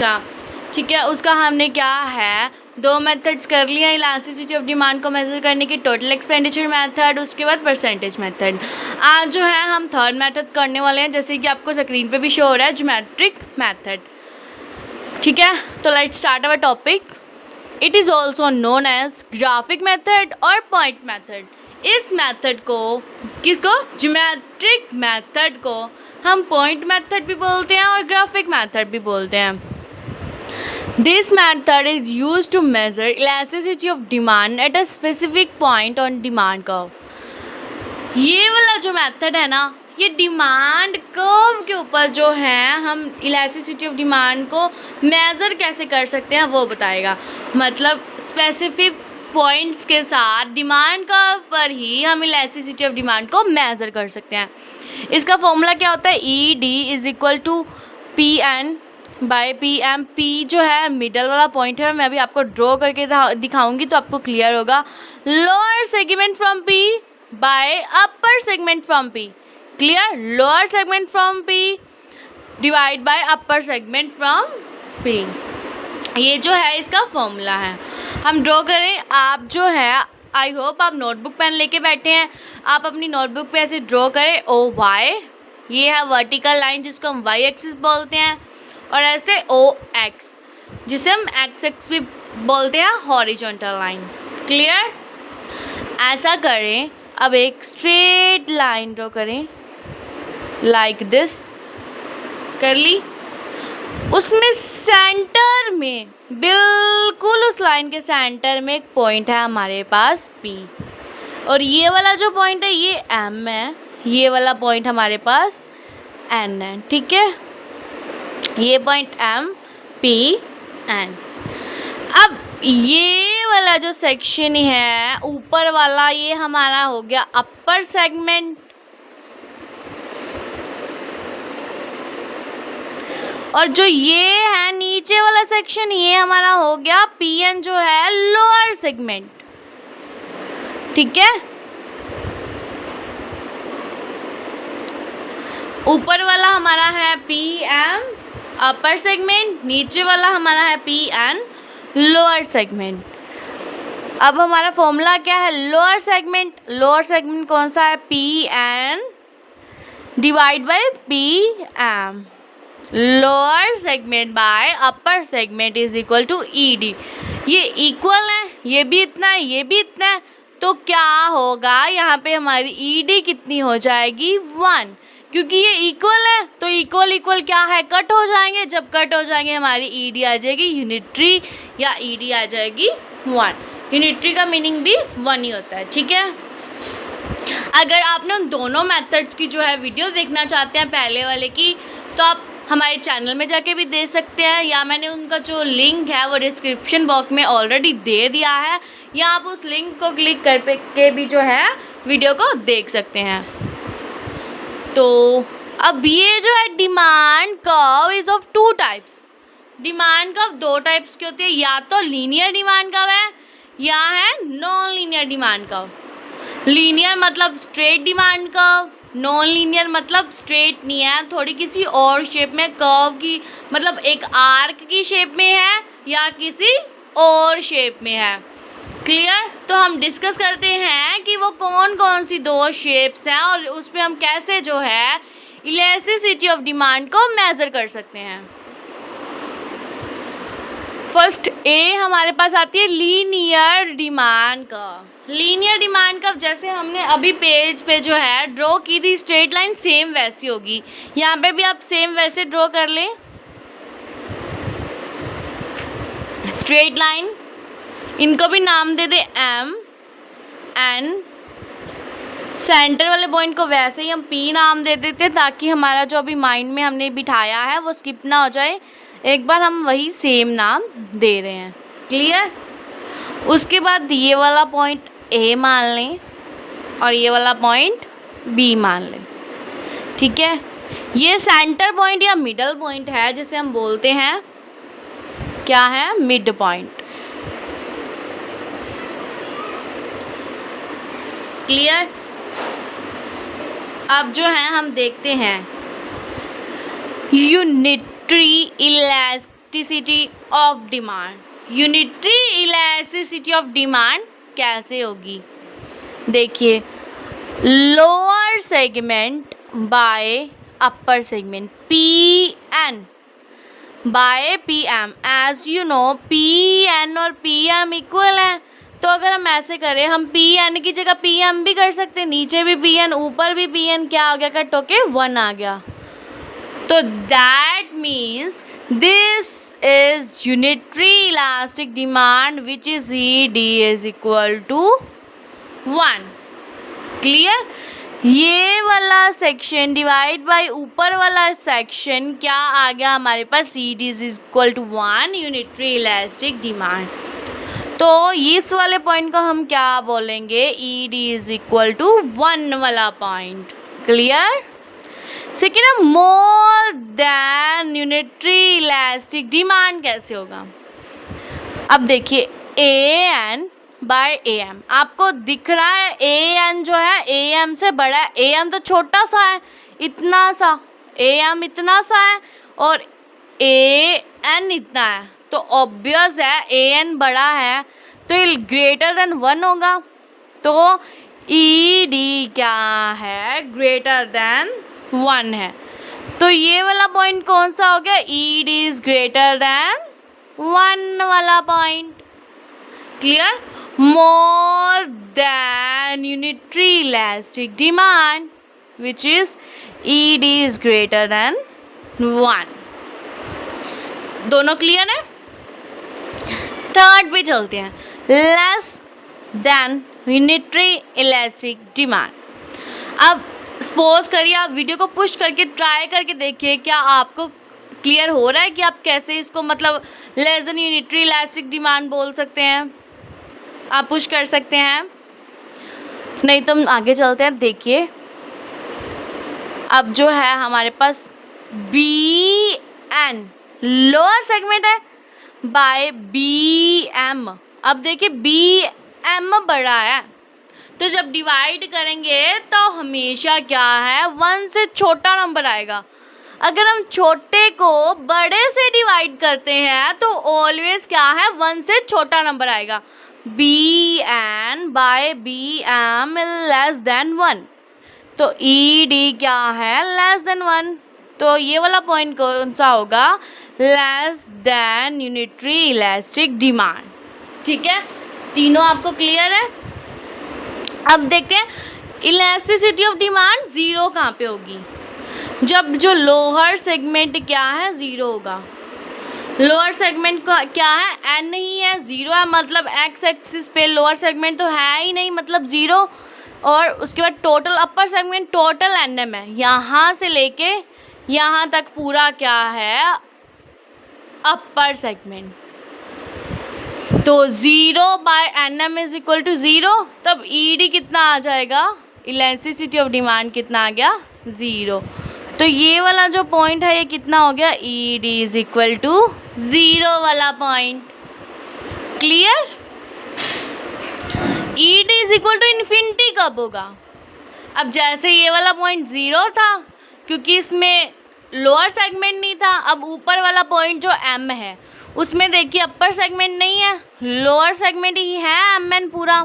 था, ठीक है। उसका हमने क्या है, 2 मेथड्स कर लिया इलास्टिसिटी ऑफ डिमांड को मेजर करने की, टोटल एक्सपेंडिचर मेथड, उसके बाद परसेंटेज मेथड। आज जो है हम थर्ड मेथड करने वाले हैं, जैसे कि आपको स्क्रीन पे भी शो हो रहा है, ज्योमेट्रिक मेथड, ठीक है। तो let's start our topic. It is also known as graphic method और पॉइंट मेथड। इस मेथड को, किसको, ज्योमेट्रिक मेथड को हम पॉइंट मेथड भी बोलते हैं और ग्राफिक मेथड भी बोलते हैं। This method is used to measure elasticity of demand at a specific point on demand curve. ये वाला जो मेथड है ना, ये डिमांड कर्व के ऊपर जो है हम इलास्टिसिटी ऑफ डिमांड को मेज़र कैसे कर सकते हैं वो बताएगा। मतलब स्पेसिफिक पॉइंट्स के साथ डिमांड कर्व पर ही हम इलास्टिसिटी ऑफ डिमांड को मेज़र कर सकते हैं। इसका फॉर्मूला क्या होता है, ED = PN by PM। P जो है मिडल वाला पॉइंट है, मैं अभी आपको ड्रॉ करके दिखाऊंगी तो आपको क्लियर होगा। Lower segment from P bye upper segment from P, clear. Lower segment from P divide by upper segment from P, ये जो है इसका फॉर्मूला है। हम ड्रॉ करें, आप जो है आई होप आप नोटबुक पेन लेके बैठे हैं, आप अपनी नोटबुक पे ऐसे ड्रॉ करें OY, ये है वर्टिकल लाइन जिसको हम Y एक्सिस बोलते हैं, और ऐसे OX जिसे हम X एक्सिस भी बोलते हैं, हॉरिजॉन्टल लाइन, क्लियर। ऐसा करें, अब एक स्ट्रेट लाइन ड्रॉ करें लाइक दिस, कर ली। उसमें सेंटर में, बिल्कुल उस लाइन के सेंटर में एक पॉइंट है हमारे पास P, और ये वाला जो पॉइंट है ये M है, ये वाला पॉइंट हमारे पास N है, ठीक है। ये पॉइंट M, P, N। अब ये वाला जो सेक्शन है ऊपर वाला, ये हमारा हो गया अपर सेगमेंट, और जो ये है नीचे वाला सेक्शन, ये हमारा हो गया PN जो है लोअर सेगमेंट, ठीक है। ऊपर वाला हमारा है PM अपर सेगमेंट, नीचे वाला हमारा है PN लोअर सेगमेंट। अब हमारा फॉर्मूला क्या है, लोअर सेगमेंट, लोअर सेगमेंट कौन सा है, PN divide by PM। Lower segment by upper segment is equal to ED। ये इक्वल है, ये भी इतना है, ये भी इतना है, तो क्या होगा यहाँ पे हमारी ED कितनी हो जाएगी, 1, क्योंकि ये इक्वल है तो इक्वल इक्वल क्या है, कट हो जाएंगे। जब कट हो जाएंगे हमारी ED आ जाएगी यूनिटरी, या ED आ जाएगी 1। यूनिटरी का मीनिंग भी 1 ही होता है, ठीक है। अगर आपने उन दोनों मेथड्स की जो है वीडियो देखना चाहते हैं पहले वाले की, तो आप हमारे चैनल में जाके भी दे सकते हैं, या मैंने उनका जो लिंक है वो डिस्क्रिप्शन बॉक्स में ऑलरेडी दे दिया है, या आप उस लिंक को क्लिक करके भी जो है वीडियो को देख सकते हैं। तो अब ये जो है demand curve is of 2 types. Demand curve 2 types की होती है, या तो लीनियर डिमांड कर्व है या है non linear demand curve. Linear मतलब straight demand curve, non linear मतलब स्ट्रेट नहीं है, थोड़ी किसी और शेप में, कर्व की मतलब एक आर्क की शेप में है या किसी और शेप में है, क्लियर। तो हम डिस्कस करते हैं कि वो कौन कौन सी 2 शेप्स हैं और उस पर हम कैसे जो है इलास्टिसिटी ऑफ डिमांड को मेज़र कर सकते हैं। फर्स्ट ए हमारे पास आती है linear demand curve. Linear demand curve जैसे हमने अभी पेज पे जो है ड्रॉ की थी स्ट्रेट लाइन, सेम वैसी होगी। यहाँ पे भी आप सेम वैसे ड्रॉ कर लें स्ट्रेट लाइन, इनको भी नाम दे दे M, N। सेंटर वाले पॉइंट को वैसे ही हम P नाम दे देते हैं ताकि हमारा जो अभी माइंड में हमने बिठाया है वो स्किप ना हो जाए, एक बार हम वही सेम नाम दे रहे हैं, क्लियर। उसके बाद ये वाला पॉइंट A मान लें और ये वाला पॉइंट B मान लें, ठीक है। ये सेंटर पॉइंट या मिडल पॉइंट है जिसे हम बोलते हैं क्या है, मिड पॉइंट, क्लियर। अब जो है हम देखते हैं unitary elasticity of demand, unitary elasticity of demand कैसे होगी? देखिए, lower segment by upper segment Pn by PM, as you know Pn और PM इक्वल है, तो अगर हम ऐसे करें, हम Pn की जगह PM भी कर सकते हैं, नीचे भी Pn ऊपर भी Pn, क्या आ गया, कट होके 1 आ गया। तो that means this is unitary elastic demand which is ED is equal to 1। Clear? ये वाला सेक्शन डिवाइड बाय ऊपर वाला सेक्शन क्या आ गया हमारे पास, ED is equal to 1 unitary elastic demand. तो इस वाले पॉइंट को हम क्या बोलेंगे, ED इज इक्वल टू 1 वाला पॉइंट। क्लियर? सेकेंड है more than unitary elastic demand कैसे होगा? अब देखिए AN बाय AM, आपको दिख रहा है AN जो है AM से बड़ा है, AM तो छोटा सा है, इतना सा, AM इतना सा है और AN इतना है, तो ऑब्वियस है AN बड़ा है तो ये ग्रेटर देन 1 होगा, तो ED क्या है, ग्रेटर देन 1 है। तो ये वाला पॉइंट कौन सा हो गया, ED इज ग्रेटर देन 1 वाला point. Clear? More than unitary elastic demand which is ED is greater than 1। दोनों क्लियर है? थर्ड पे चलते हैं, less than unitary elastic demand. अब सपोज करिए आप वीडियो को पुश करके ट्राई करके देखिए, क्या आपको क्लियर हो रहा है कि आप कैसे इसको मतलब less than unitary elastic demand बोल सकते हैं? आप पुश कर सकते हैं, नहीं तो हम आगे चलते हैं। देखिए अब जो है हमारे पास BN लोअर सेगमेंट है बाय BM। अब देखिए BM बड़ा है, तो जब डिवाइड करेंगे तो हमेशा क्या है, 1 से छोटा नंबर आएगा। अगर हम छोटे को बड़े से डिवाइड करते हैं तो ऑलवेज क्या है, 1 से छोटा नंबर आएगा। BN by BM less than 1, तो ED क्या है, लेस देन 1। तो ये वाला पॉइंट कौन सा होगा, less than unitary elastic demand. ठीक है, तीनों आपको क्लियर है? अब देखते हैं इलास्टिसिटी ऑफ डिमांड 0 कहाँ पे होगी, जब जो लोअर सेगमेंट क्या है, 0 होगा। लोअर सेगमेंट का क्या है, N ही है, 0 है, मतलब X एक्सिस पे लोअर सेगमेंट तो है ही नहीं, मतलब 0। और उसके बाद total upper segment total NM है, यहाँ से लेके यहाँ तक पूरा क्या है, अपर सेगमेंट। तो 0 by NM is equal to 0, तब ED कितना आ जाएगा, इलास्टिसिटी ऑफ डिमांड कितना आ गया, 0। तो ये वाला जो पॉइंट है ये कितना हो गया, ED इज इक्वल टू 0 वाला point. Clear? ED is equal to infinity कब होगा? अब जैसे ये वाला पॉइंट 0 था, क्योंकि इसमें लोअर सेगमेंट नहीं था, अब ऊपर वाला पॉइंट जो M है उसमें देखिए अपर सेगमेंट नहीं है, लोअर सेगमेंट ही है MN पूरा,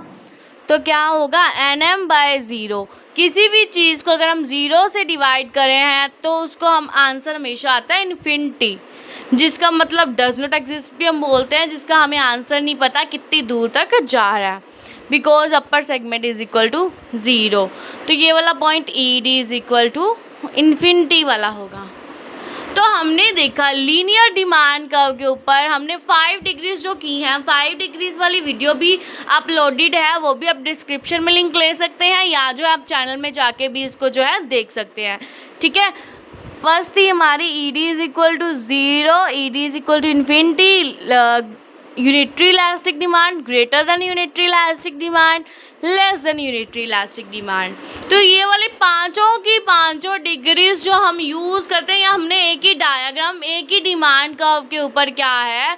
तो क्या होगा, NM बाय 0। किसी भी चीज़ को अगर हम 0 से डिवाइड करें हैं तो उसको हम आंसर हमेशा आता है इन्फिनिटी, जिसका मतलब डज नॉट एग्जिस्ट भी हम बोलते हैं, जिसका हमें आंसर नहीं पता कितनी दूर तक जा रहा है, because upper segment is equal to 0। तो ये वाला point ED is equal to infinity वाला होगा। तो हमने देखा लीनियर डिमांड कर्व के ऊपर हमने 5 डिग्रीज जो की हैं, 5 डिग्रीज वाली वीडियो भी अपलोडेड है, वो भी आप डिस्क्रिप्शन में लिंक ले सकते हैं, या जो आप चैनल में जाके भी इसको जो है देख सकते हैं। ठीक है, फर्स्ट थी हमारी ED is equal to 0, ED is equal to infinity, unitary elastic demand greater than unitary elastic demand, less than unitary elastic demand. तो ये वाली पांचों की पांचों डिग्रीज जो हम यूज़ करते हैं, या हमने एक ही डायग्राम एक ही डिमांड कर्व के ऊपर क्या है,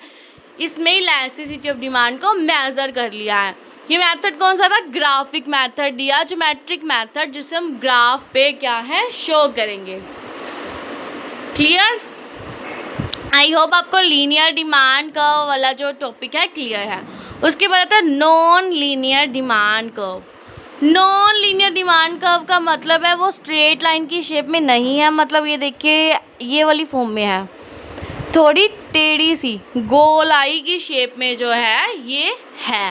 इसमें इलास्टिसिटी ऑफ डिमांड को मेज़र कर लिया है। ये मेथड कौन सा था, ग्राफिक मेथड या ज्योमेट्रिक मेथड, जिसे हम ग्राफ पे क्या है शो करेंगे। क्लियर? आई होप आपको लीनियर डिमांड कर्व वाला जो टॉपिक है क्लियर है। उसके बाद आता है non linear demand curve. Non linear demand curve का मतलब है वो स्ट्रेट लाइन की शेप में नहीं है, मतलब ये देखिए ये वाली फॉर्म में है, थोड़ी टेढ़ी सी गोलाई की शेप में जो है ये है।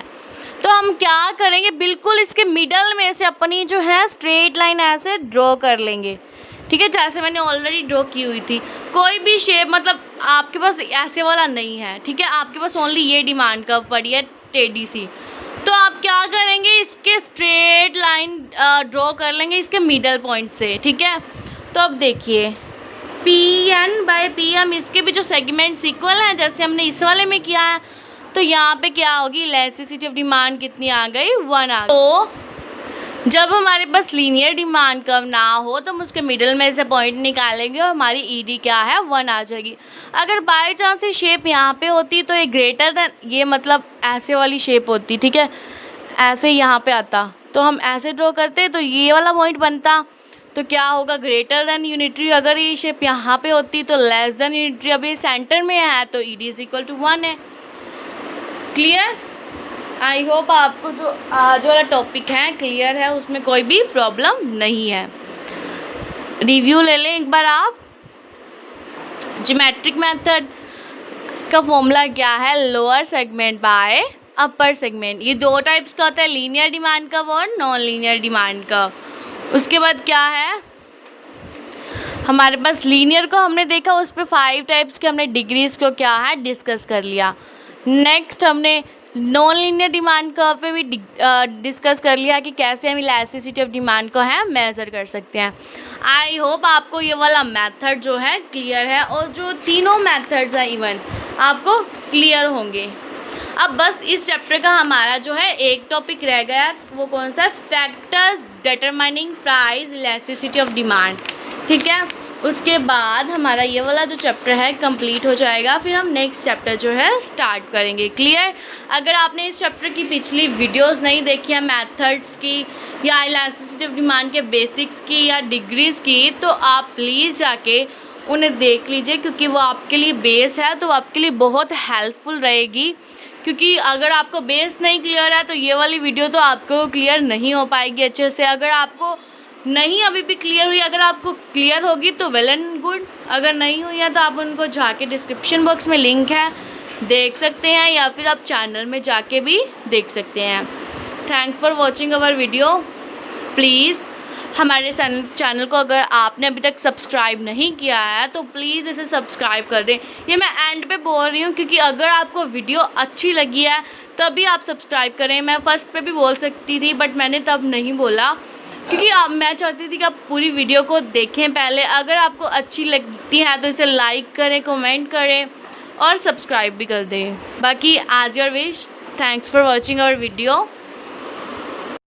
तो हम क्या करेंगे, बिल्कुल इसके मिडल में से अपनी जो है स्ट्रेट लाइन ऐसे ड्रॉ कर लेंगे, ठीक है, जैसे मैंने ऑलरेडी ड्रॉ की हुई थी। कोई भी शेप मतलब आपके पास ऐसे वाला नहीं है, ठीक है, आपके पास ओनली ये डिमांड कर्व पड़ी है टेढ़ी सी। तो आप क्या करेंगे, इसके स्ट्रेट लाइन ड्रॉ कर लेंगे इसके मिडल पॉइंट से, ठीक है। तो अब देखिए Pn/Pm इसके भी जो सेगमेंट्स इक्वल हैं जैसे हमने इस वाले में किया है, तो यहाँ पे क्या होगी, इलास्टिसिटी ऑफ डिमांड कितनी आ गई, 1 आ गई। तो जब हमारे पास लीनियर डिमांड कर्व ना हो तो हम उसके मिडल में से पॉइंट निकालेंगे और हमारी ईडी क्या है, 1 आ जाएगी। अगर बाय चांस ये शेप यहाँ पे होती तो ये ग्रेटर देन, ये मतलब ऐसे वाली शेप होती, ठीक है, ऐसे यहाँ पे आता तो हम ऐसे ड्रॉ करते तो ये वाला पॉइंट बनता, तो क्या होगा, ग्रेटर देन यूनिटरी। अगर ये शेप यहाँ पे होती तो लेस देन यूनिटरी, अब ये सेंटर में है तो ईडी इज इक्वल टू 1 है। क्लियर? आई होप आपको जो आज वाला टॉपिक है क्लियर है, उसमें कोई भी प्रॉब्लम नहीं है। रिव्यू ले लें एक बार आप। ज्योमेट्रिक मेथड का फॉर्मूला क्या है, lower segment by upper segment. ये 2 टाइप्स का होता है, लीनियर डिमांड कर्व और नॉन लीनियर डिमांड कर्व। उसके बाद क्या है हमारे पास, लीनियर को हमने देखा, उस पर 5 टाइप्स के हमने डिग्रीज को क्या है डिस्कस कर लिया। नेक्स्ट हमने नॉन लीनियर डिमांड कर्व पे भी डिस्कस कर लिया कि कैसे हम इलास्टिसिटी ऑफ डिमांड को है मेज़र कर सकते हैं। आई होप आपको ये वाला मेथड जो है क्लियर है, और जो तीनों मेथड्स हैं इवन आपको क्लियर होंगे। अब बस इस चैप्टर का हमारा जो है एक टॉपिक रह गया, वो कौन सा, factors determining price elasticity of demand, ठीक है। उसके बाद हमारा ये वाला जो चैप्टर है कंप्लीट हो जाएगा, फिर हम नेक्स्ट चैप्टर जो है स्टार्ट करेंगे। क्लियर? अगर आपने इस चैप्टर की पिछली वीडियोस नहीं देखी है मेथड्स की या इलास्टिसिटी ऑफ डिमांड के बेसिक्स की या डिग्रीज़ की, तो आप प्लीज़ जाके उन्हें देख लीजिए, क्योंकि वो आपके लिए बेस है, तो आपके लिए बहुत हेल्पफुल रहेगी। क्योंकि अगर आपको बेस नहीं क्लियर है तो ये वाली वीडियो तो आपको क्लियर नहीं हो पाएगी अच्छे से। अगर आपको नहीं अभी भी क्लियर हुई, अगर आपको क्लियर होगी तो वेल एंड गुड, अगर नहीं हुई है तो आप उनको जाके डिस्क्रिप्शन बॉक्स में लिंक है देख सकते हैं, या फिर आप चैनल में जाके भी देख सकते हैं। Thanks for watching our video. Please हमारे चैनल को अगर आपने अभी तक सब्सक्राइब नहीं किया है तो प्लीज़ इसे सब्सक्राइब कर दें। ये मैं एंड पे बोल रही हूँ क्योंकि अगर आपको वीडियो अच्छी लगी है तभी आप सब्सक्राइब करें। मैं फर्स्ट पे भी बोल सकती थी बट मैंने तब नहीं बोला, क्योंकि मैं चाहती थी कि आप पूरी वीडियो को देखें पहले। अगर आपको अच्छी लगती है तो इसे लाइक करें, कमेंट करें और सब्सक्राइब भी कर दें। बाकी आज your wish. Thanks for watching our video.